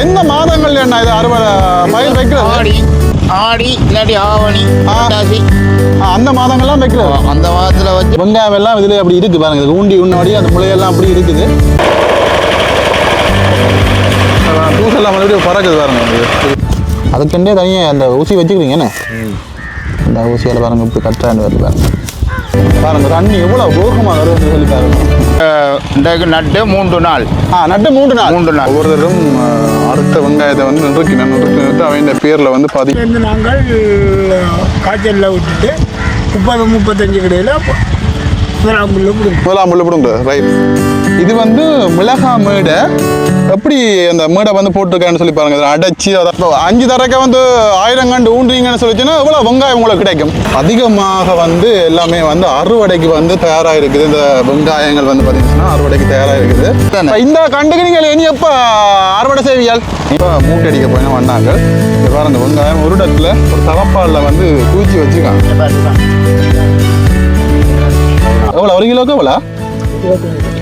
எந்த மாதங்கள்ல என்ன இது அறுவடை பயிர் வைக்கிறது? ஆடி இல்லாட்டி ஆவணி புரட்டாசி அந்த மாதங்கள்லாம் வைக்கிறது. அந்த மாதத்தில் வச்சு வெங்காயம் எல்லாம் இதுல அப்படி இருக்கு பாருங்க. இது ஊண்டி உன்னோடி அந்த முளையெல்லாம் அப்படி இருக்குது. பூசெல்லாம் மறுபடியும் பறக்குது பாருங்க. அதுக்குண்டே தனியாக அந்த ஊசி வச்சுக்கிறீங்க என்ன? இந்த ஊசியால் பாருங்க இப்படி கட்டாண்டு வருது பாருங்க. பாருங்க தண்ணி எவ்வளோ வேகமாக வருதுன்னு சொல்லி பாருங்க. இன்றைக்கு நட்டு 3 நாள். நட்டு 3 நாள். ஒவ்வொருத்தரும் அடுத்த வெங்காயத்தை வந்து நிறுத்தி அவன் பேரில் வந்து பாதி நாங்கள் காய்ச்சலில் விட்டுட்டு 30-35 கடையில் முதலாம் முள்ளு பிடுங்க. ரைட். இது வந்து மிளகா மேடை. எப்படி அந்த மேடை வந்து போட்டிருக்கான்னு சொல்லி பாருங்க. இதில் அடைச்சி அதை 5 தரக்க வந்து 1000 கண்டு ஊன்றீங்கன்னு சொல்லிச்சுன்னா எவ்வளோ வெங்காயம் உங்களுக்கு கிடைக்கும். அதிகமாக வந்து எல்லாமே வந்து அறுவடைக்கு வந்து தயாராக இருக்குது. இந்த வெங்காயங்கள் வந்து பார்த்தீங்கன்னா அறுவடைக்கு தயாராக இருக்குது. இந்த கண்டுக்கு நீங்கள் இனி எப்போ அறுவடை செய்வீர்கள்? இப்போ மூட்டை அடிக்க போயினா வந்தாங்க. இப்போ பாருங்க வெங்காயம் ஒரு இடத்துல ஒரு தலப்பாலில் வந்து குவிச்சு வச்சுக்காங்க. எவ்வளோ 1 கிலோக்கு எவ்வளோ?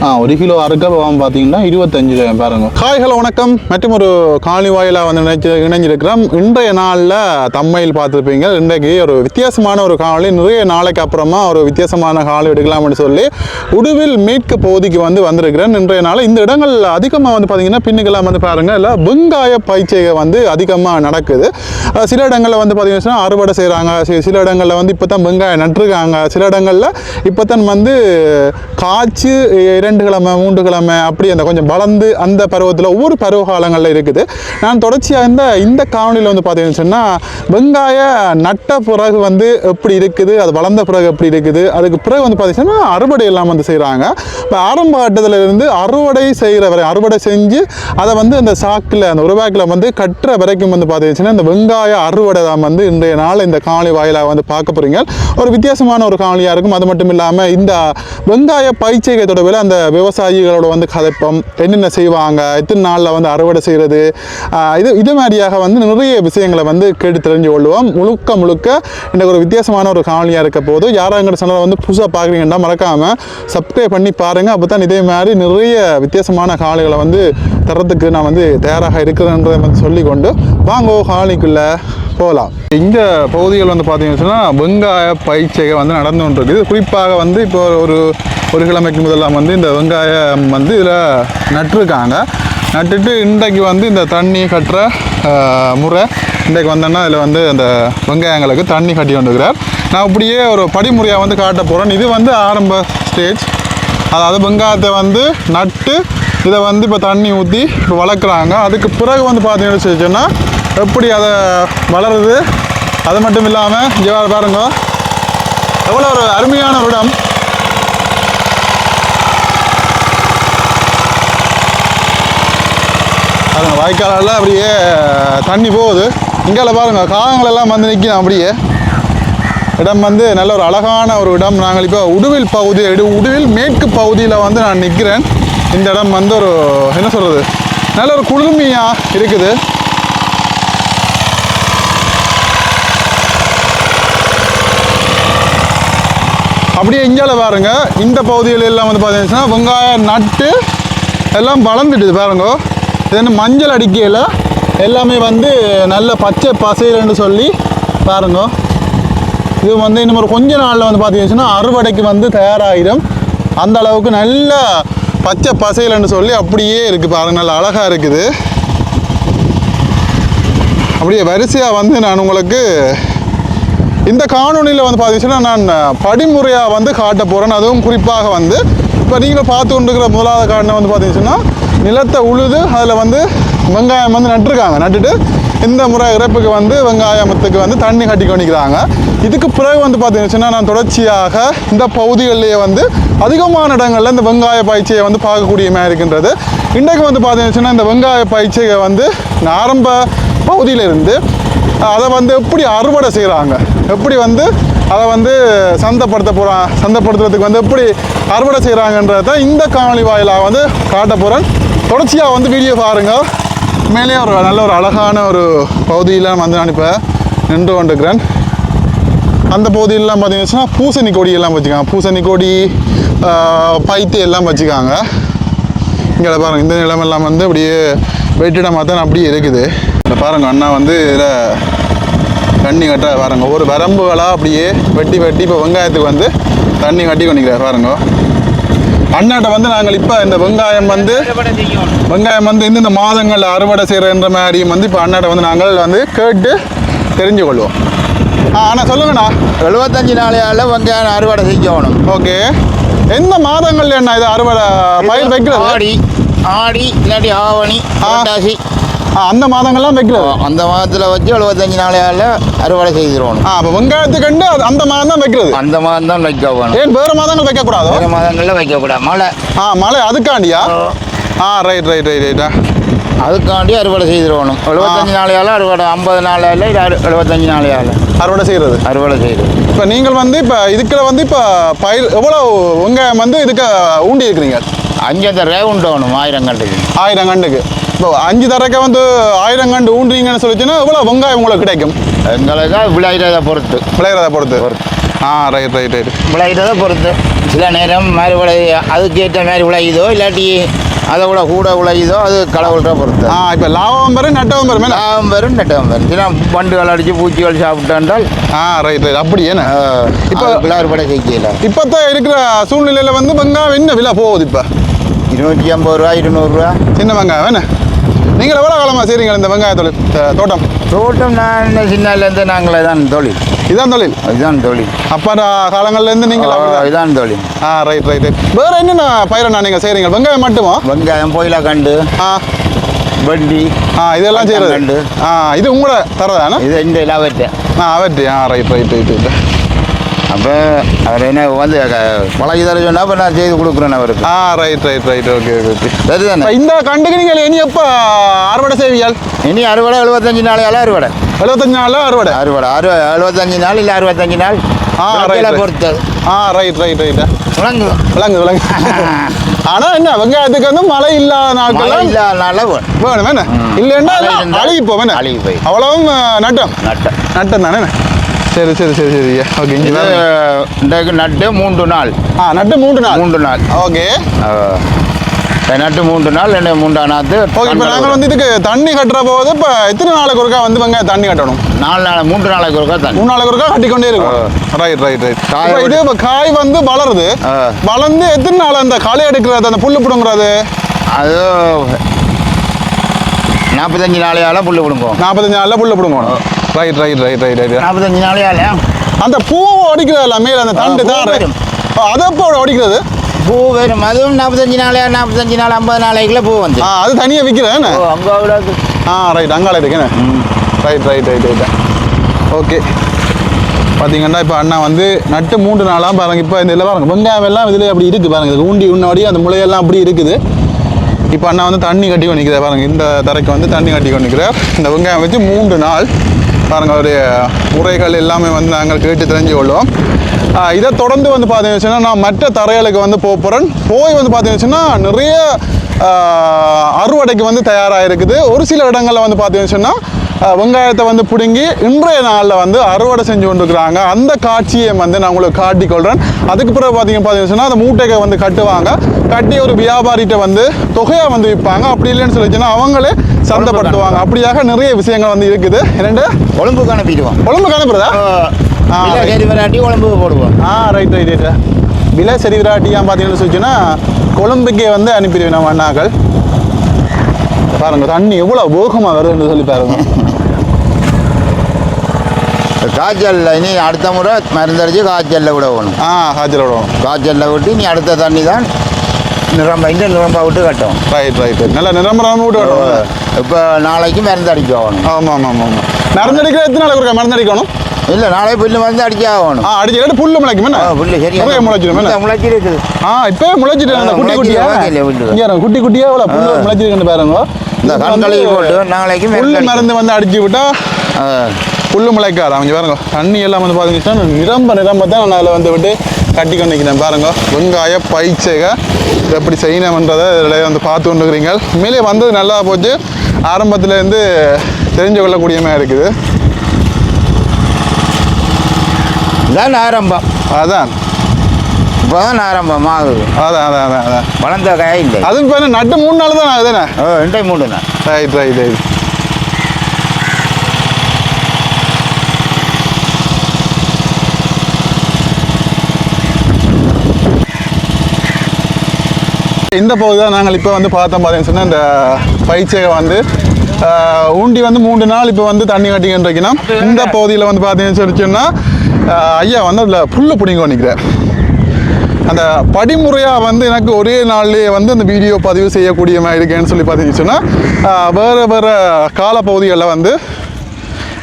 1 கிலோ அறுக்க பார்த்தீங்கன்னா 25 பாருங்க. காய்கள் வணக்கம். மற்றும் ஒரு காணொளி வாயிலாக வந்து இணைஞ்சிருக்கிறோம். இன்றைய நாளில் தம்மையில் பார்த்துருப்பீங்க. இன்றைக்கு ஒரு வித்தியாசமான ஒரு காணொளி. நிறைய நாளைக்கு அப்புறமா ஒரு வித்தியாசமான காணொளி எடுக்கலாம்னு சொல்லி உடுவில் மேற்கு பகுதிக்கு வந்து வந்திருக்கிறேன். இன்றைய நாள் இந்த இடங்கள் அதிகமாக வந்து பார்த்தீங்கன்னா பின்னுக்கெல்லாம் வந்து பாருங்கள் இல்லை வெங்காய பயிற்சிகை வந்து அதிகமாக நடக்குது. சில இடங்களில் வந்து பார்த்தீங்கன்னா அறுவடை செய்கிறாங்க. சில இடங்களில் வந்து இப்போ தான் வெங்காயம் நட்டுருக்காங்க. சில இடங்களில் இப்போ தான் வந்து காய்ச்சி 2 கிழமை 3 கிழமை அப்படி அந்த கொஞ்சம் வளர்ந்து அந்த பருவத்தில் ஒவ்வொரு பருவ காலங்களில் இருக்குது. நான் தொடர்ச்சியாக இந்த காணொலியில் வந்து பார்த்தீங்கன்னு சொன்னால் வெங்காய நட்ட பிறகு வந்து எப்படி இருக்குது, அது வளர்ந்த பிறகு எப்படி இருக்குது, அதுக்கு பிறகு வந்து பார்த்தீங்கன்னா அறுவடை எல்லாம் வந்து செய்கிறாங்க. இப்போ ஆரம்ப கட்டத்தில் இருந்து அறுவடை செய்கிற வரை அறுவடை செஞ்சு அதை வந்து அந்த சாக்கில் அந்த ஒரு பேக்கில் வந்து கட்டுற வரைக்கும் வந்து பார்த்தீங்கன்னா இந்த வெங்காய அறுவடை தான் வந்து இன்றைய நாள் இந்த காணொலி வாயிலாக வந்து பார்க்க போகிறீங்க. ஒரு வித்தியாசமான ஒரு காணொலியாக இருக்கும். அது மட்டும் இல்லாமல் இந்த வெங்காய பயிற்சிகை தொடர்பில் அந்த விவசாயிகளோட வந்து கதைப்பம் என்னென்ன செய்வாங்க, எத்தனை நாளில் வந்து அறுவடை செய்கிறது, இது மாதிரியாக வந்து நிறைய விஷயங்களை வந்து கேட்டு தெரிஞ்சு கொள்வோம். முழுக்க இந்த ஒரு வித்தியாசமான ஒரு காணொலியாக இருக்க போது யாராவது எங்கள் சேனலை வந்து புதுசாக பார்க்குறீங்கன்னா மறக்காமல் சப்ஸ்கிரைப் பண்ணி பாருங்கள். அப்போ தான் இதே மாதிரி நிறைய வித்தியாசமான காணொலிகளை வந்து தரத்துக்கு நான் வந்து தயாராக இருக்கிறேன்றதை வந்து சொல்லிக்கொண்டு வாங்கோ காணொலிக்குள்ளே போகலாம். இந்த பகுதிகள் வந்து பார்த்தீங்கன்னா வெங்காய பயிற்சிகை வந்து நடந்து கொண்டிருக்குது. குறிப்பாக வந்து இப்போ ஒரு கிழமைக்கு முதலாம் வந்து இந்த வெங்காயம் வந்து இதில் நட்டுருக்காங்க. நட்டுட்டு இன்றைக்கு வந்து இந்த தண்ணி கட்டுற முறை இன்றைக்கு வந்தோன்னா இதில் வந்து அந்த வெங்காயங்களுக்கு தண்ணி கட்டி கொண்டுக்கிறார். நான் இப்படியே ஒரு படிமுறையாக வந்து காட்ட போகிறேன். இது வந்து ஆரம்ப ஸ்டேஜ். அதாவது வெங்காயத்தை வந்து நட்டு இதை வந்து இப்போ தண்ணி ஊற்றி இப்போ வளர்க்குறாங்க. அதுக்கு பிறகு வந்து பார்த்தீங்கன்னு சொன்னால் எப்படி அதை வளருது. அது மட்டும் இல்லாமல் இங்கே பாருங்க எவ்வளோ ஒரு அருமையான ஒரு இடம். பாருங்கள் வாய்க்காலில் அப்படியே தண்ணி போகுது. இங்கே பாருங்கள் காகங்களெல்லாம் வந்து நிற்கணும். அப்படியே இடம் வந்து நல்ல ஒரு அழகான ஒரு இடம். நாங்கள் இப்போ உடுவில் பகுதியில் உடுவில் மேற்கு பகுதியில் வந்து நான் நிற்கிறேன். இந்த இடம் வந்து ஒரு என்ன சொல்கிறது நல்ல ஒரு குளிர்மையாக இருக்குது. அப்படியே இங்கால பாருங்க இந்த பகுதிகள் எல்லாம் வந்து பார்த்தீங்கன்னா வெங்காயம் நட்டு எல்லாம் வளர்ந்துட்டுது பாருங்க. இது வந்து மஞ்சள் அடிக்கையில் எல்லாமே வந்து நல்ல பச்சை பசையில்னு சொல்லி பாருங்க. இது வந்து இன்னும் ஒரு கொஞ்ச நாளில் வந்து பார்த்தீங்கன்னா அறுவடைக்கு வந்து தயாராகிடும். அந்த அளவுக்கு நல்ல பச்சை பசையில்னு சொல்லி அப்படியே இருக்குது பாருங்கள். நல்ல அழகாக இருக்குது. அப்படியே வரிசையாக வந்து நான் உங்களுக்கு இந்த காணொலியில் வந்து பார்த்தீங்கன்னா நான் படிமுறையாக வந்து காட்ட போகிறேன். அதுவும் குறிப்பாக வந்து இப்போ நீங்கள் பார்த்து கொண்டுருக்கிற முதலாவது காரணம் வந்து பார்த்தீங்கன்னா நிலத்தை உழுது அதில் வந்து வெங்காயம் வந்து நட்டுருக்காங்க. நட்டுட்டு இந்த முறை இறப்புக்கு வந்து வெங்காயத்துக்கு வந்து தண்ணி கட்டி கொண்டிருக்கிறாங்க. இதுக்கு பிறகு வந்து பார்த்தீங்கன்னா நான் தொடர்ச்சியாக இந்த பகுதிகளிலேயே வந்து அதிகமான இடங்களில் இந்த வெங்காய பயிற்சியை வந்து பார்க்கக்கூடிய மாதிரி இருக்கின்றது. இன்றைக்கு வந்து பார்த்தீங்கன்னா இந்த வெங்காய பயிற்சியை வந்து ஆரம்ப பகுதியிலிருந்து அதை வந்து எப்படி அறுவடை செய்கிறாங்க, எப்படி வந்து அதை வந்து சந்தைப்படுத்துறதுக்கு வந்து எப்படி அறுவடை செய்கிறாங்கன்றத இந்த காணொலி வாயிலாக வந்து காட்ட போகிறேன். தொடர்ச்சியாக வந்து வீடியோ பாருங்கள். மேலே ஒரு நல்ல ஒரு அழகான ஒரு பகுதியில் வந்து நான் இப்போ நின்று கொண்டிருக்கிறேன். அந்த பகுதியிலலாம் பார்த்தீங்கன்னா பூசணி கொடியெல்லாம் வச்சுக்காங்க. பூசணி கொடி பைத்து எல்லாம் வச்சுக்காங்க. இங்கே பாருங்கள் இந்த நிலமெல்லாம் வந்து அப்படியே வெற்றிடமாக தான் அப்படியே இருக்குது. இந்த பாருங்க அண்ணா வந்து இதில் தண்ணி கட்ட பாருங்க ஒரு வரம்புகளாக அப்படியே வெட்டி இப்போ வெங்காயத்துக்கு வந்து தண்ணி கட்டி கொண்டிருக்கிறார் பாருங்க. அண்ணாட்ட வந்து நாங்கள் இப்போ இந்த வெங்காயம் வந்து இந்த மாதங்களில் அறுவடை செய்கிறன்ற மாதிரியும் வந்து இப்போ அண்ணாட்ட வந்து நாங்கள் வந்து கேட்டு தெரிஞ்சு கொள்வோம். அண்ணா சொல்லுங்கண்ணா. 75 நாளையால் வெங்காயம் அறுவடை செய்யணும். ஓகே. எந்த மாதங்கள்ல என்ன இது அறுவடை பயிர் வைக்கிறது? ஆடி இல்லாட்டி ஆவணி புரட்டாசி அந்த மாதங்கள்லாம் வைக்கிறது. அந்த மாதத்தில் வச்சு 75 நாளையால் அறுவடை செய்திருவோம். அப்போ வெங்காயத்துக்கு கண்டு அந்த மாதம் தான் வைக்கிறது. அந்த மாதம் தான் வைக்க வேணும். ஏன் வேறு மாதங்கள் வைக்கக்கூடாது? வேறு மாதங்களில் வைக்கக்கூடாது. மழை மழை அதுக்காண்டியா? ரைட்டா அதுக்காண்டி அறுவடை செய்திருவோம். 75 நாளையால் அறுவடை 50 நாளையால் 75 நாளையால் அறுவடை செய்கிறது. இப்போ நீங்கள் வந்து இப்போ இதுக்குள்ள வந்து இப்போ பயிர் எவ்வளோ வெங்காயம் வந்து இதுக்கு ஊண்டி இருக்கிறீங்க? 5 தடவை உண்டணும் 1000 கண்டுக்கு. 1000 கண்டுக்கு இப்போ 5 தடவை வந்து 1000 கண்டு ஊன்றீங்கன்னு சொல்லிச்சுன்னா எவ்வளோ வெங்காயம் உங்களுக்கு கிடைக்கும்? எங்களுக்கு விளையிறதை பொறுத்து. ரைட் விளையிறதை பொறுத்து சில நேரம் மறுபடி அதுக்கேற்ற மாதிரி விளையுதோ இல்லாட்டி அதை விட கூட விளையுதோ அது கடவுள்கிட்ட பொறுத்து. இப்போ லாபம் பெறும் நட்டவும் பெறும். லாபம் பெறும் நட்டவும் பெறும். சில வண்டுகள் அடித்து பூச்சிகள் சாப்பிட்டால் ரைட் அப்படி என்ன இப்போ அறுவடை செய்யல. இப்போத்தான் இருக்கிற சூழ்நிலையில் வந்து வெங்காயம் என்ன விலை போகுது? இப்போ 250 ரூபா 200 ரூபா சின்ன வெங்காயம் என்ன? நீங்கள் எவ்வளோ காலமாக செய்கிறீங்க இந்த வெங்காய தோட்டம்? நான் சின்னலேருந்து நாங்களே தான் தொழில். இதுதான் தொழில். அப்போ காலங்கள்லேருந்து நீங்கள் இதான் தொழில். ரைட் வேறு என்னென்ன பயிரண்ணா நீங்கள் செய்கிறீங்க? வெங்காயம் மட்டுமா? வெங்காயம் பொயிலா கண்டு வண்டி இதெல்லாம் செய்கிறது. இது உங்களோட தரதானே? இது இந்த அவர்கிட்ட அவர்ட்டி. ரைட் அப்போ அவர் என்ன வந்து பழகி தர சொன்னால் அப்போ நான் செய்து கொடுக்குறேன் அவருக்கு. ரைட் ஓகே சரிதானே. இந்த கண்டுக்கு நீங்கள் இனி எப்போ அறுவடை செய்வீர்கள்? இனி அறுவடை 75 நாளையால் அறுவடை. 75 நாள் அறுவடை 75 நாள் இல்லை 65 நாள் பொறுத்தது. ரைட் விளங்கு. ஆனா என்ன வெங்காயத்துக்கு வந்து மழை இல்லாத நாட்கள் வேணும் என்ன இல்லைன்னா அழுகி போவேன். அவ்வளவும் நட்டம் தானே. சரி ஓகே. இன்றைக்கு நட்டு 3 நாள். நட்டு 3 நாள். ஓகே. நட்டு 3 நாள் என்ன 3ஆம் நாள். ஓகே. இப்போ நாங்கள் வந்து இதுக்கு தண்ணி கட்டுற போது இப்போ எத்தனை நாளைக்கு ஒருக்கா வந்து வெங்காயம் தண்ணி கட்டணும்? 3 நாளைக்கு ஒருக்கா தண்ணி. 3 நாளைக்கு ஒருக்கா கட்டிக்கொண்டே இருக்கும். ரைட் இது இப்போ காய் வந்து வளருது. வளர்ந்து எத்தனை நாள் அந்த களை எடுக்கிறது அந்த புல்லு பிடுங்குறது? அது 45 நாளையால புல்லு பிடுங்குவோம். 45 நாளில் புல்லு பிடுங்கணும். ரைட் 45 நாளையால அந்த பூ ஒடிக்கிறதுல மேலே அந்த தண்டு தான் அதை எப்போ ஒடிக்கிறது? பூ வரும். அதுவும் 45 நாள் 50 நாளைக்குள்ள பூ வந்து அது தனியாக விற்கிறேன். ரைட் அங்கால இருக்கேன். Right okay. பார்த்தீங்கன்னா இப்போ அண்ணா வந்து நட்டு 3 நாளாக பாருங்க. இப்போ இந்த இதில் பாருங்க வெங்காயம் எல்லாம் இதில் அப்படி இருக்குது பாருங்க. ஊண்டி உன்னோடி அந்த முளையெல்லாம் அப்படி இருக்குது. இப்போ அண்ணா வந்து தண்ணி கட்டி கொண்டிருக்கிறார் பாருங்க. இந்த தரைக்கு வந்து தண்ணி கட்டி கொண்டிருக்கிறார். இந்த வெங்காயம் வச்சு 3 நாள் பாருங்க அவருடைய முறைகள் எல்லாமே வந்து நாங்கள் கேட்டு தெரிஞ்சு கொள்வோம். இதை தொடர்ந்து வந்து பார்த்தீங்கன்னா நான் மற்ற தரைகளுக்கு வந்து போகிறேன். போய் வந்து பார்த்தீங்கன்னா நிறைய அறுவடைக்கு வந்து தயாராக இருக்குது. ஒரு சில இடங்களில் வந்து பார்த்தீங்கன்னா வெங்காயத்தை வந்து பிடுங்கி இன்றைய நாளில் வந்து அறுவடை செஞ்சு கொண்டிருக்கிறாங்க. அந்த காட்சியை வந்து நான் உங்களுக்கு காட்டிக்கொள்கிறேன். அதுக்கு பிறகு பார்த்தீங்கன்னா அந்த மூட்டையை வந்து கட்டுவாங்க. கட்டி ஒரு வியாபாரிகிட்ட வந்து தொகையாக வந்து விற்பாங்க. அப்படி இல்லைன்னு சொல்லிச்சுன்னா அவங்களே சந்தைப்படுத்துவாங்க. அப்படியாக நிறைய விஷயங்கள் வந்து இருக்குது. கொழும்புக்கு அனுப்பிடுவோம். கொழும்புக்கு அனுப்புறதா? சரி விராட்டி கொழும்புக்கு போடுவோம். ரைட் விலை சரி விராட்டியாக பார்த்தீங்கன்னு சொல்லிச்சுன்னா கொழும்புக்கே வந்து அனுப்பிடுவேன் நம்ம அண்ணாக்கள். பாருங்க தண்ணி எவ்வளோ வேகமாக வருதுன்னு சொல்லி பாருங்க. காய்ச்சல் இனி அடுத்த முறை மருந்தடிச்சு காய்ச்சலில் விட வேணும். காய்ச்சலில் விட்டு நீ அடுத்த தண்ணி தான் நிரம்ப விட்டு கட்டும். ரைட் நல்லா நிரம்ப விட்டு கட்டும். இப்போ நாளைக்கு மருந்து அடிக்க ஆகணும். ஆமாம் மருந்து அடிக்கிற எத்தனை நாளைக்கு இருக்கா மருந்து அடிக்கணும்? இல்லை நாளைக்கு புல்லு மருந்து அடிக்க ஆகணும். அடிச்சு புல்லு முளைக்குமே. புல்லு சரியா முளைச்சிடும். முளைச்சி இருக்குது. இப்போ முளைச்சிட்டு குட்டி குட்டியா புல்லு முளைச்சிருக்குன்னு பாருங்க. இந்த கண்களை போட்டு நாளைக்கு புல்லு மருந்து வந்து அடிச்சு விட்டா புல்லு முளைக்காது. அவங்க பாருங்க தண்ணி எல்லாம் வந்து பார்த்தீங்கன்னா நிரம்ப தான் நான் அதில் வந்து விட்டு கட்டி கொண்டு நிற்கிறேன் பாருங்க. வெங்காய பயிற்சைக எப்படி செய்யணும்ன்றதை இதில் வந்து பார்த்து கொண்டு இருக்கிறீங்க. உண்மையிலே வந்தது நல்லா போச்சு. ஆரம்பத்துலேருந்து தெரிஞ்சு கொள்ளக்கூடிய மாதிரி இருக்குது. இதான் ஆரம்பம். அதான் இப்போ தான் ஆரம்பம் ஆகுது. அதான் வளர்ந்த காய் இல்லை. அதுவும் இப்போ நட்டு 3 நாள் தான் ஆகுதுண்ணே. 2 3 நாள். Right right right. இந்த பகுதி தான் நாங்கள் இப்போ வந்து பார்த்தோம் பார்த்தீங்கன்னு சொன்னால் இந்த பயிற்சியை வந்து ஊண்டி வந்து 3 நாள் இப்போ வந்து தண்ணி கட்டிக்கிட்டு இருக்கணும். இந்த பகுதியில் வந்து பார்த்தீங்கன்னு சொன்னால் ஐயா வந்து அதில் புல்லு பிடிங்க நிற்கிறார். அந்த படிமுறையாக வந்து எனக்கு ஒரே நாள்லேயே வந்து அந்த வீடியோ பதிவு செய்யக்கூடிய மாதிரி இருக்கேன்னு சொல்லி பார்த்தீங்கன்னு சொன்னால் வேறு வேறு காலப்பகுதிகளில் வந்து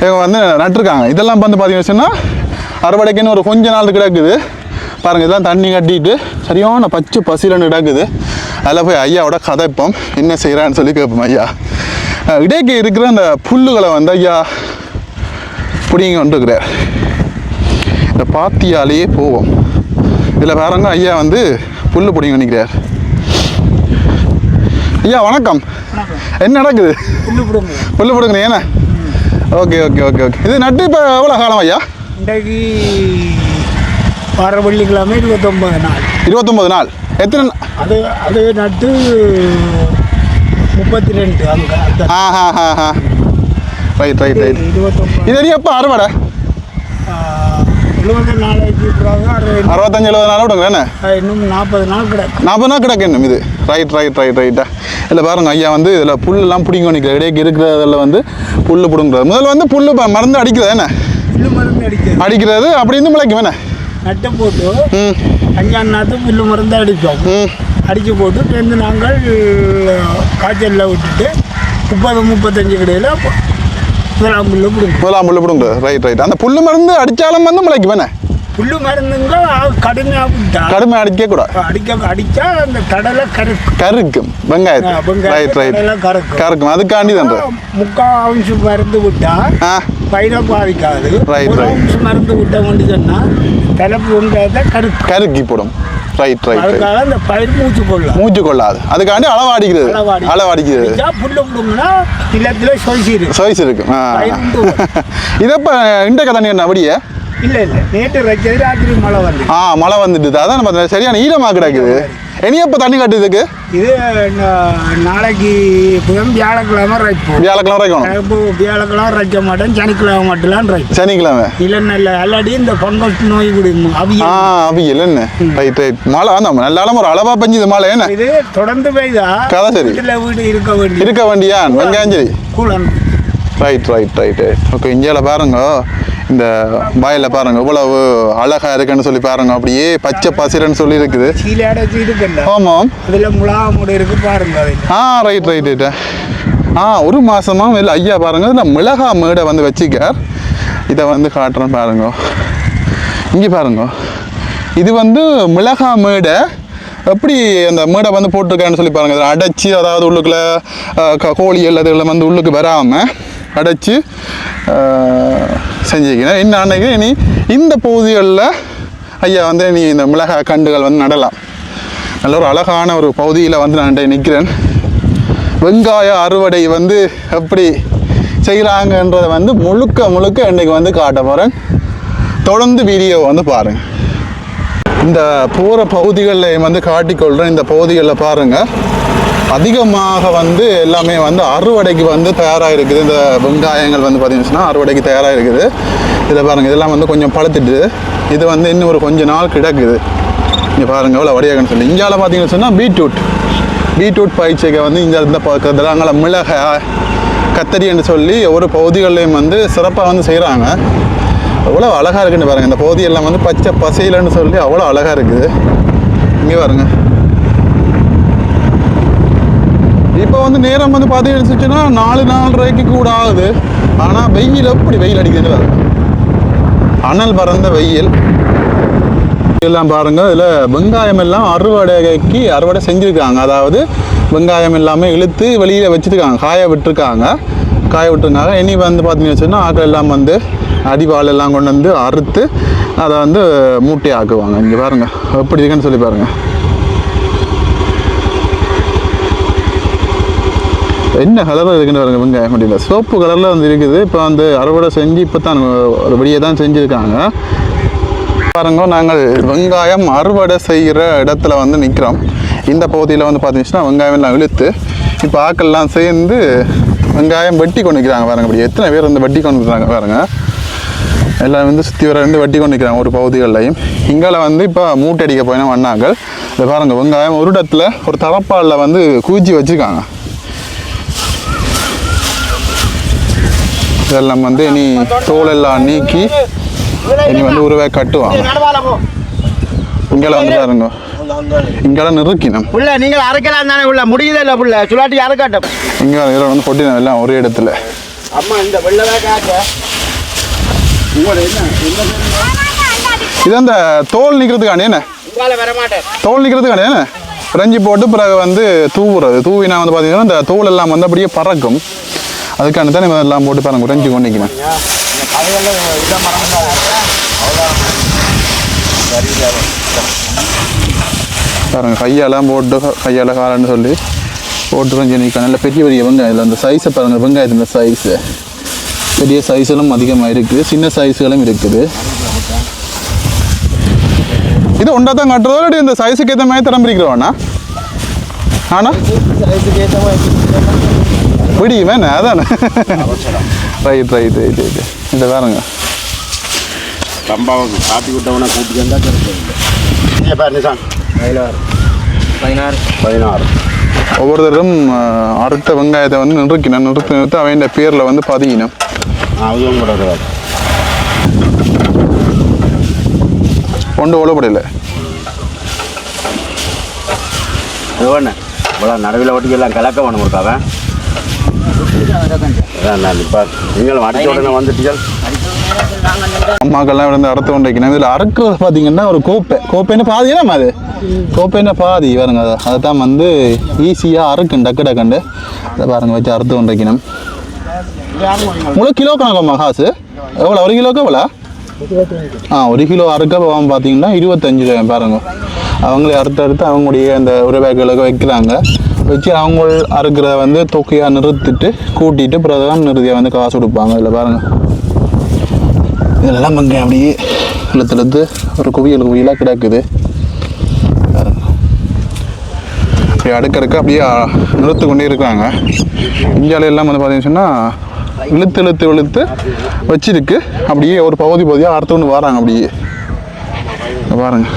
இவங்க வந்து நட்டுருக்காங்க. இதெல்லாம் வந்து பார்த்தீங்கன்னு சொன்னால் அறுவடைக்குன்னு ஒரு கொஞ்ச நாள் கிடக்குது பாருங்கள். இதெல்லாம் தண்ணி கட்டிட்டு சரியான பச்சை பசிலன்னு கிடக்குது. அதில் போய் ஐயாவோட கதைப்போம் என்ன செய்கிறான்னு சொல்லி கேட்போம். ஐயா இடைக்கு இருக்கிற அந்த புல்லுகளை வந்து ஐயா பிடிங்க வந்துருக்கிறார். இந்த பாத்தியாலேயே போவோம். இதில் வேறங்க ஐயா வந்து புல் பிடிங்க நிற்கிறார். ஐயா வணக்கம். என்ன நடக்குது? புல் பிடுங்குறீங்க ஏன்னா? Okay okay okay okay. இது நட்டு இப்போ எவ்வளோ காலம் ஐயா? இன்றைக்கு வார வெள்ளிக்கிழமை 29 நாள். 29 நாள். எத்தனை? அது அது நட்டு 32 அங்கே. Right right right. 29 இது எப்போ அறுவடை? 70 நாளைக்கு 65-70 நாள் விடுங்க என்ன? இன்னும் 40 நாள் கிடக்கு. 40 நாள் கிடக்கு இன்னும் இது. ரைட் ரைட் ரைட் ரைட்டா. இதில் பாருங்க ஐயா வந்து இதில் புல்லெல்லாம் பிடிங்க நிற்கிற இடையே இருக்கிறதில் வந்து புல் பிடுங்குறது. முதல்ல வந்து புல் மருந்து அடிக்கிறது என்ன? புல்லு மருந்து அடிக்கிறது அப்படி இருந்து முளைக்கும் என்ன? நட்டை போட்டு 5 நாற்று புல்லு மருந்து அடித்தோம். அடித்து போட்டு சேர்ந்து நாங்கள் காய்ச்சலில் விட்டுட்டு 30-35 கடையில் முதலாம் புல்லு பிடுங்க. Right right. அந்த புல்லு மருந்து அடித்தாலும் வந்து முளைக்கும் என்ன? புல்லு மருந்துங்க கடுமையாக விட்டா கடுமையாக அடித்தா அந்த கடலை கருக்கும் வெங்காயத்தை. ரைட் ரைட் கருக்கும். அதுக்காண்டி தான் 3/4 அவுன்ஸ் மருந்து விட்டா பயிரை பாதிக்காது. Right right. அவுன்ஸ் மருந்து விட்ட வேண்டி சொன்னால் தலைப்பு வெங்காயத்தை கருக்கி போடும். Right right. அதுக்காக அந்த பயிர் மூச்சு கொள்ளாது. அதுக்காண்டி அளவாடிக்கிறது. புல்லு புடுங்கன்னா நிலத்தில் சொய்ஸ் இருக்கு. இதை இப்போ இன்றைக்கு தண்ணி என்ன அப்படியே? இல்லை நேற்று வச்சது ராத்திரி மழை வந்துட்டு அதான் நம்ம சரியான ஈரமாக கிடக்குது. இனி எப்போ தண்ணி கட்டுறதுக்கு? இது நாளைக்கு வியாழக்கிழமை ரைப்போம். வியாழக்கிழமை ரைக்க மாட்டேன். சனிக்கிழமை மட்டும்லாம் ரைப்போம். சனிக்கிழமை இல்லை நல்ல அல்லாடி இந்த ஃபங்கஸ் நோய் குடிக்கும் அவியல் என்ன? Right right. மழை வந்தோம் நல்ல ஒரு அளவாக பெஞ்சுது மழை என்ன? இது தொடர்ந்து பெய்தா கதை சரி. வீடு இருக்க வேண்டியா வெங்காயம் சரி. Coolant. Right right right right. Okay. இந்தியாவில் பாருங்க இந்த வயலில் பாருங்க இவ்வளவு அழகா இருக்குன்னு சொல்லி பாருங்க. அப்படியே பச்சை பசிரன்னு சொல்லி இருக்குது. ஆமாம். அதில் மிளகாமூடு இருக்கு பாருங்க. Right right right. ஒரு மாசமா இல்லை ஐயா பாருங்க இதில் மிளகா மேடை வந்து வச்சுக்கார். இதை வந்து காட்டுறேன் பாருங்க. இங்கே பாருங்க இது வந்து மிளகா மேடை. எப்படி அந்த மேடை வந்து போட்டிருக்கான்னு சொல்லி பாருங்க. இதில் அடைச்சி அதாவது உள்ளுக்குள்ள கோழி எல்லாத்துக்குள்ள வந்து உள்ளுக்கு வராமல் அடைச்சி செஞ்சுக்கிறேன். என்ன அன்னைக்கு இனி இந்த பகுதிகளில் ஐயா வந்து நீ இந்த மிளகாய் கண்டுகள் வந்து நடலாம். நல்ல ஒரு அழகான ஒரு பகுதியில் வந்து நான் நிற்கிறேன். வெங்காய அறுவடை வந்து எப்படி செய்கிறாங்கன்றதை வந்து முழுக்க இன்றைக்கு வந்து காட்ட போகிறேன். தொடர்ந்து வீடியோ வந்து பாருங்கள். இந்த போகிற பகுதிகளில் வந்து காட்டிக்கொள்கிறேன். இந்த பகுதிகளில் பாருங்கள் அதிகமாக வந்து எல்லாமே வந்து அறுவடைக்கு வந்து தயாராக இருக்குது. இந்த வெங்காயங்கள் வந்து பார்த்தீங்கன்னா அறுவடைக்கு தயாராக இருக்குது. இதை பாருங்கள் இதெல்லாம் வந்து கொஞ்சம் பழுத்துட்டு இது வந்து இன்னும் ஒரு கொஞ்சம் நாள் கிடக்குது. இங்கே பாருங்கள் எவ்வளோ வடியாகன்னு சொல்லி. இந்தியாவில் பார்த்தீங்கன்னு சொன்னால் பீட்ரூட் பயிற்சிக்கு வந்து இந்த பக்கத்தில் அங்கே மிளகாய் கத்தரி என்று சொல்லி ஒரு பகுதிகள்லையும் வந்து சிறப்பாக வந்து செய்கிறாங்க. அவ்வளோ அழகாக இருக்குன்னு பாருங்கள். இந்த பகுதியெல்லாம் வந்து பச்சை பசையிலன்னு சொல்லி அவ்வளோ அழகாக இருக்குது. இங்கே பாருங்கள் இப்போ வந்து நேரம் வந்து பார்த்தீங்கன்னு 4-4:30 கூட ஆகுது. ஆனால் வெயில் எப்படி வெயில் அடிக்கிறது பாருங்க. அனல் பறந்த வெயில் எல்லாம் பாருங்கள். இதில் வெங்காயம் எல்லாம் அறுவடை செஞ்சுருக்காங்க. அதாவது வெங்காயம் எல்லாமே இழுத்து வெளியில் வச்சுருக்காங்க. காய விட்டுருக்காங்க. இனி வந்து பார்த்தீங்கன்னு சொன்னால் ஆக்கள் எல்லாம் வந்து அடிவாள் எல்லாம் கொண்டு வந்து அறுத்து அதை வந்து மூட்டை ஆக்குவாங்க. இங்கே பாருங்கள் எப்படி இருக்குன்னு சொல்லி பாருங்கள். என்ன கலரில் இருக்குன்னு பாருங்க. வெங்காயம் அப்படின்னா சோப்பு கலரில் வந்து இருக்குது. இப்போ வந்து அறுவடை செஞ்சு இப்போ தான் ஒரு வெளியே தான் செஞ்சுருக்காங்க பாருங்க. நாங்கள் வெங்காயம் அறுவடை செய்கிற இடத்துல வந்து நிற்கிறோம். இந்த பகுதியில் வந்து பார்த்தீங்கன்னா வெங்காயம் எல்லாம் இழுத்து இப்போ ஆக்கள்லாம் சேர்ந்து வெங்காயம் வெட்டி கொண்டு நிற்கிறாங்க பாருங்க. அப்படி எத்தனை பேர் வந்து வெட்டி கொண்டு இருக்கிறாங்க பாருங்க. எல்லாம் வந்து சுற்றி வர வந்து வெட்டி கொண்டு நிற்கிறாங்க ஒரு பகுதிகள்லையும். இங்கால வந்து இப்போ மூட்டை அடிக்க போயினா வண்ணாக்கள் இதை பாருங்கள். வெங்காயம் ஒரு இடத்துல ஒரு தரப்பாலில் வந்து குவிச்சு வச்சுருக்காங்க. இதெல்லாம் வந்து இனி தோல் எல்லாம் நீக்கி இனி வந்து உருவாக கட்டுவாங்க. இங்கால வந்து பாருங்க, இங்கெல்லாம் நெருக்கினோம் புள்ள நீங்கள் அரைக்கலாம் தானே உள்ள முடியுதே இல்லை புள்ள சுலாட்டி அரைக்காட்டும். இங்கே இதில் வந்து கொட்டினோம் எல்லாம் ஒரே இடத்துல. அம்மா இந்த வெள்ளவே காட்ட இது அந்த தோல் நிற்கிறதுக்கானே என்ன தோல் நிற்கிறதுக்கானே என்ன பிரெஞ்சி போட்டு பிறகு வந்து தூவுறது. தூவினா வந்து பார்த்தீங்கன்னா இந்த தோல் எல்லாம் வந்து அப்படியே பறக்கும். அதுக்கான தானே எல்லாம் போட்டு பாருங்க பிரெஞ்சி கொண்டு நிற்கணும். பாருங்க கையாலாம் போட்டு கையால் காலன்னு சொல்லி போட்டு பிரெஞ்சி நிற்க நல்ல பெரிய பெரிய வெங்காயம். அந்த சைஸை பாருங்க, வெங்காயத்தின் சைஸு பெரிய சைஸ்களும் அதிகமாக இருக்குது, சின்ன சைஸ்களும் இருக்குது. இது ஒன்றா தான் கட்டுறதோ இல்லை இந்த சைஸுக்கு ஏற்ற மாதிரி திறம்பிருக்கிறோண்ணா? ஆனால் பிடிக்குமே என்ன அதானே. ரைட் ரைட் ரைட் ரைட் இந்த பாருங்க சம்பாவுக்கு காப்பி விட்டவனை கூட்டி வந்தால் கிடையாது. 16 ஒவ்வொருத்தரும் அடுத்த வெங்காயத்தை வந்து நிறுத்தி அவன் பேரில் வந்து பதிக்கணும். அதுவும் கூட கிடையாது. ஒன்று ஓடப்படையில் இவ்வளோ நடுவில் ஒட்டிக்கெல்லாம் கலக்க வேணும் இருக்காவ. நீங்களும் அடிச்ச உடனே வந்துட்டீர்கள். அம்மாக்கெல்லாம் வந்து அறுத்து கொண்டு வைக்கணும். இதில் அறுக்கிறது பார்த்தீங்கன்னா ஒரு கோப்பைன்னு பாதினா அது கோப்பைன்னு பாதி பாருங்க. அதை தான் வந்து ஈஸியாக அறுக்கும் டக்கு டக்குண்டு. அதை பாருங்க வச்சு அறுத்து கொண்டு வைக்கணும். உங்களுக்கு கிலோ கணக்கம்மா காசு எவ்வளோ? ஒரு கிலோக்கு எவ்வளோ? 1 கிலோ அறுக்க பார்த்தீங்கன்னா 25 ரூபாய் பாருங்க. அவங்களே அறுத்து அவங்களுடைய அந்த உருவாக்களுக்கு வைக்கிறாங்க. வச்சு அவங்க அறுக்கிறத வந்து தொகையாக நிறுத்திட்டு கூட்டிட்டு பிறகுதான் நிறுதியாக வந்து காசு கொடுப்பாங்க. இதில் பாருங்கள் இதெல்லாம் பங்க அப்படியே இழுத்து ஒரு குவியலாக கிடக்குது. அப்படியே அடுக்கடுக்க அப்படியே நிறுத்து கொண்டே இருக்கிறாங்க. இந்தியாவில எல்லாம் வந்து பார்த்தீங்கன்னா இழுத்து வச்சிருக்கு. அப்படியே ஒரு பகுதியாக அறுத்து கொண்டு வராங்க. அப்படியே பாருங்க.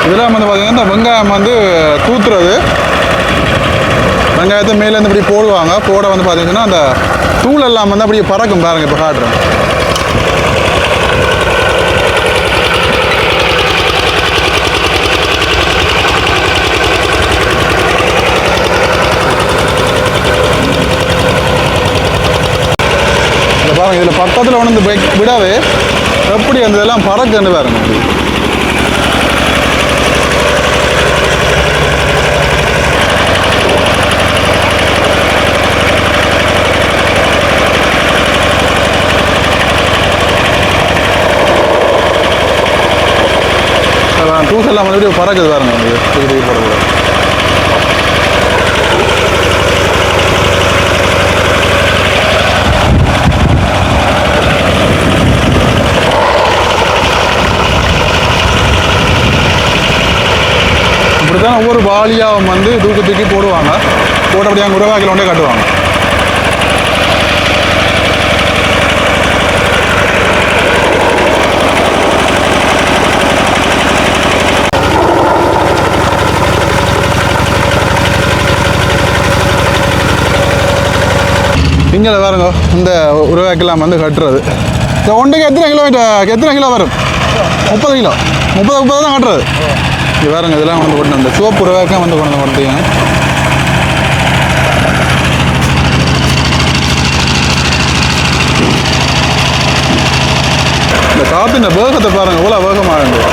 இதெல்லாம் வந்து பார்த்தீங்கன்னா இந்த வெங்காயம் வந்து தூத்துறது. வெங்காயத்தை மேலேருந்து இப்படி போடுவாங்க. போட வந்து பார்த்தீங்கன்னா அந்த தூள் எல்லாம் வந்து அப்படியே பறக்கும் பாருங்க. இப்போ காட்டுறேன். இதில் பாருங்க, இதில் பக்கத்தில் ஒன்று விடவே எப்படி அந்த இதெல்லாம் பறக்குன்னு பாருங்க. தூசெல்லாம் மறுபடியும் பறக்குது பாருங்க. இது போடக்கூடாது. இப்படித்தான் ஒவ்வொரு வாளியாக வந்து தூக்கி போடுவாங்க. போட்டபடி அங்கே உருவாக்கில் ஒன்றே கட்டுவாங்க. இங்கே பாருங்க இந்த உருவாக்கெல்லாம் வந்து கட்டுறது. இந்த ஒன்றுக்கு எத்தனை கிலோ வரும்? 30 கிலோ. 30 தான் கட்டுறது. இது பாருங்க இதெல்லாம் வந்து கொண்டு வந்து சிவப்பு உருவாக்கம் வந்து கொண்டு கொடுத்தீங்க. இந்த காற்று இந்த வேகத்தை பாருங்க எவ்வளோ வேகமாக இருந்தது.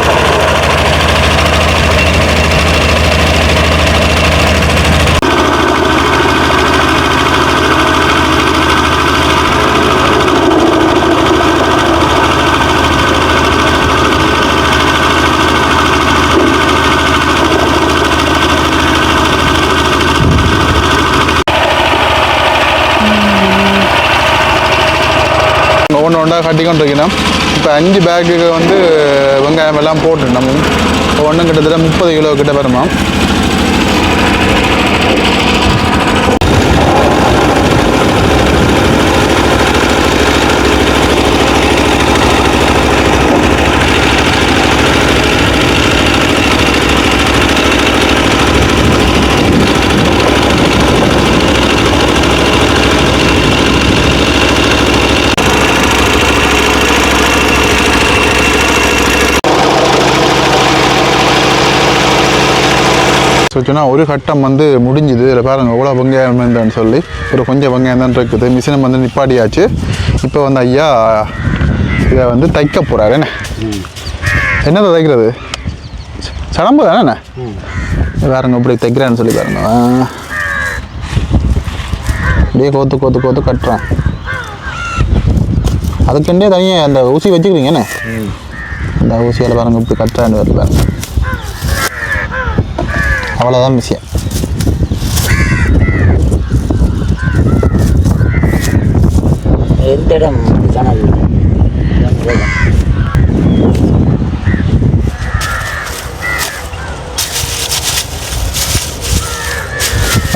ஒன்று ஒன்றா கட்டி கொண்டு வைக்கணும். இப்போ 5 பேக்குக்கு வந்து வெங்காயம் எல்லாம் போட்டு நம்ம ஒன்றும் கிட்டத்தட்ட 30 கிலோ கிட்ட வருமா. சொன்னா ஒரு கட்டம் வந்து முடிஞ்சுது. இதில் பாருங்கள் எவ்வளோ வெங்காயம் இருந்தேன்னு சொல்லி ஒரு கொஞ்சம் வெங்காயம் தான் இருக்குது. மிஷினை வந்து நிப்பாட்டியாச்சு. இப்போ வந்து ஐயா இதை வந்து தைக்க போகிறாரு. என்னதை தைக்கிறது? சடம்பு தானே பாருங்க இப்படி தைக்கிறான்னு சொல்லி பாருங்க. அப்படியே கோத்து கோத்து கோத்து கட்டுறான். அதுக்குண்டே தனியாக அந்த ஊசி வச்சுக்கிறீங்கண்ணே. இந்த ஊசியால் பாருங்க இப்படி கட்டுறான்னு வருது பாருங்க. அவ்வளோதான் விஷயம். எந்த இடம் சேனல்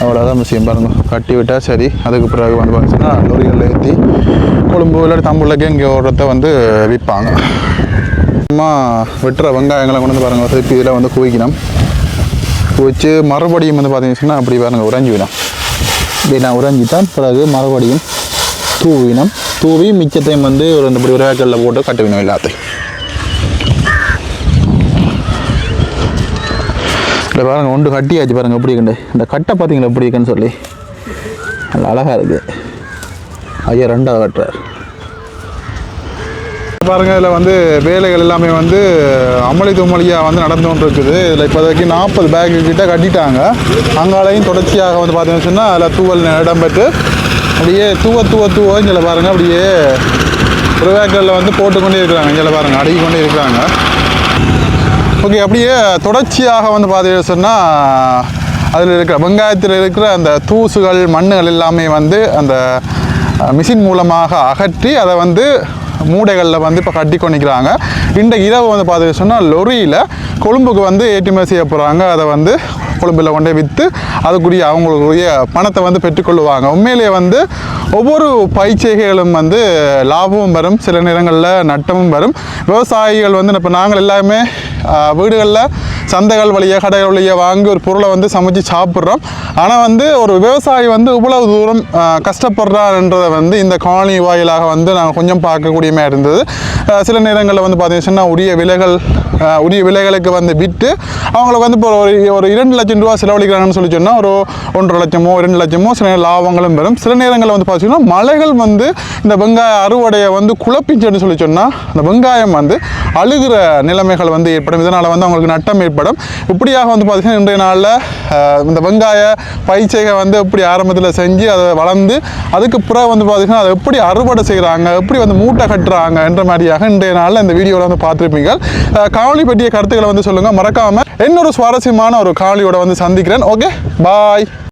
அவ்வளோதான் விஷயம் பாருங்க. கட்டி விட்டால் சரி. அதுக்கு பிறகு வந்து பார்த்தீங்கன்னா லொரிகளில் ஏற்றி கொழும்பு இல்லாட்டி தம்புள்ளக்கே இங்கே ஓடுறத வந்து விற்பாங்க. அம்மா வெட்டுற வெங்காயங்களை கொண்டு வந்து பாருங்கள். திருப்பி இதில் வந்து குவிக்கணும். வச்சு மறுபடியும் வந்து பார்த்தீங்கன்னா அப்படி பாருங்கள் உறைஞ்சி விடும். இப்படி நான் உறைஞ்சிட்டான். பிறகு மறுபடியும் தூவி மிச்சத்தையும் வந்து ஒரு இப்படி ஒரு வேக்கலில் போட்டு கட்டுவினோம் எல்லாத்தையும். இல்லை பாருங்கள் ஒன்று கட்டியாச்சு பாருங்கள் எப்படி இருக்குண்டு. இந்த கட்டை பார்த்தீங்களா எப்படி இருக்குன்னு சொல்லி நல்லா அழகாக இருக்குது. ஐயா 2வது கட்டுறார் பாருங்கள். இதில் வந்து வேலைகள் எல்லாமே வந்து அமளி தும்மலியாக வந்து நடந்து கொண்டு இருக்குது. இதில் இப்போதைக்கு 40 பேக்கு கிட்ட கட்டிட்டாங்க. அங்காலையும் தொடர்ச்சியாக வந்து பார்த்தீங்கன்னு சொன்னால் அதில் தூவல் இடம் பெற்று அப்படியே தூவ இங்கே பாருங்கள் அப்படியே ஒரு வேக்கலில் வந்து போட்டுக்கொண்டே இருக்கிறாங்க. இங்கே பாருங்கள் அடுக்கி கொண்டே இருக்கிறாங்க. ஓகே, அப்படியே தொடர்ச்சியாக வந்து பார்த்தீங்கன்னு சொன்னால் அதில் இருக்கிற வெங்காயத்தில் இருக்கிற அந்த தூசுகள் மண்ணுகள் எல்லாமே வந்து அந்த மிஷின் மூலமாக அகற்றி அதை வந்து மூடைகளில் வந்து இப்போ கட்டி கொண்டிக்கிறாங்க. இந்த இரவு வந்து பார்த்தீங்கன்னு சொன்னால் லொரியில் கொழும்புக்கு வந்து ஏற்றுமதி செய்ய போகிறாங்க. அதை வந்து கொழும்பில் கொண்டே விற்று அதுக்குரிய அவங்களுக்குரிய பணத்தை வந்து பெற்றுக்கொள்ளுவாங்க. உண்மையிலேயே வந்து ஒவ்வொரு பயிற்சிகளும் வந்து லாபமும் வரும், சில நேரங்களில் நட்டமும் வரும். விவசாயிகள் வந்து இப்போ நாங்கள் எல்லாமே வீடுகளில் சந்தைகள் வழியாக கடைகள் வழியாக வாங்கி ஒரு பொருளை வந்து சமைச்சு சாப்பிட்றோம். ஆனால் வந்து ஒரு விவசாயி வந்து இவ்வளவு தூரம் கஷ்டப்படுறான்றதை வந்து இந்த காணொளி வாயிலாக வந்து நாங்கள் கொஞ்சம் பார்க்கக்கூடியமாக இருந்தது. சில நேரங்களில் வந்து பார்த்தீங்கன்னா உரிய விலைகளுக்கு வந்து விட்டு அவங்களுக்கு வந்து இப்போ ஒரு 2 லட்சம் ரூபா செலவழிக்கிறாங்கன்னு சொல்லி சொன்னால் ஒரு 1.5 லட்சமோ 2 லட்சமோ சில லாபங்களும் வரும். சில நேரங்களில் வந்து பார்த்தீங்கன்னா மழைகள் வந்து இந்த வெங்காய அறுவடையை வந்து குழப்பிச்சுன்னு சொல்லி சொன்னால் அந்த வெங்காயம் வந்து அழுகிற நிலைமைகள் வந்து ஏற்படும். இதனால் வந்து அவங்களுக்கு நட்டம் ஏற்படும். இப்படியாக வந்து பார்த்தீங்கன்னா இன்றைய நாளில் இந்த வெங்காய பயிற்சியை வந்து எப்படி ஆரம்பத்தில் செஞ்சு அதை வளர்ந்து அதுக்கு பிறகு வந்து பார்த்தீங்கன்னா அதை எப்படி அறுவடை செய்கிறாங்க, எப்படி வந்து மூட்டை கட்டுறாங்க என்ற மாதிரியாக இன்றைய நாளில் இந்த வீடியோவில் வந்து பார்த்துருப்பீங்க. காணொளி பற்றிய கருத்துக்களை வந்து சொல்லுங்கள். மறக்காமல் இன்னொரு சுவாரஸ்யமான ஒரு காணொளியோட வந்து சந்திக்கிறேன். ஓகே, பாய்.